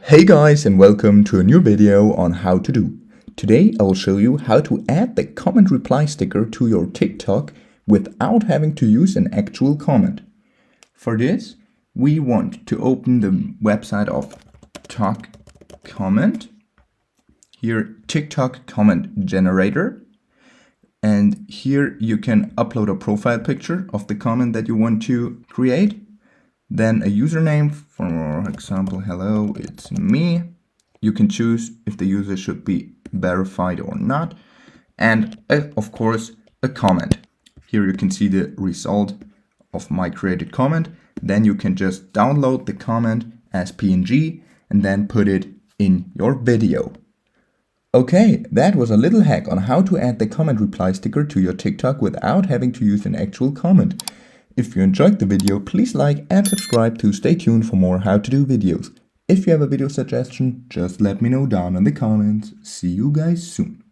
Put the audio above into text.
Hey guys, and welcome to a new video on how to do. Today I will show you how to add the comment reply sticker to your TikTok without having to use an actual comment. For this, we want to open the website of Talk Comment. Here, TikTok comment generator. And here you can upload a profile picture of the comment that you want to create. Then a username, for example, hello, it's me. You can choose if the user should be verified or not. And of course, a comment. Here you can see the result of my created comment. Then you can just download the comment as PNG and then put it in your video. Okay, that was a little hack on how to add the comment reply sticker to your TikTok without having to use an actual comment. If you enjoyed the video, please like and subscribe to stay tuned for more how to do videos. If you have a video suggestion, just let me know down in the comments. See you guys soon.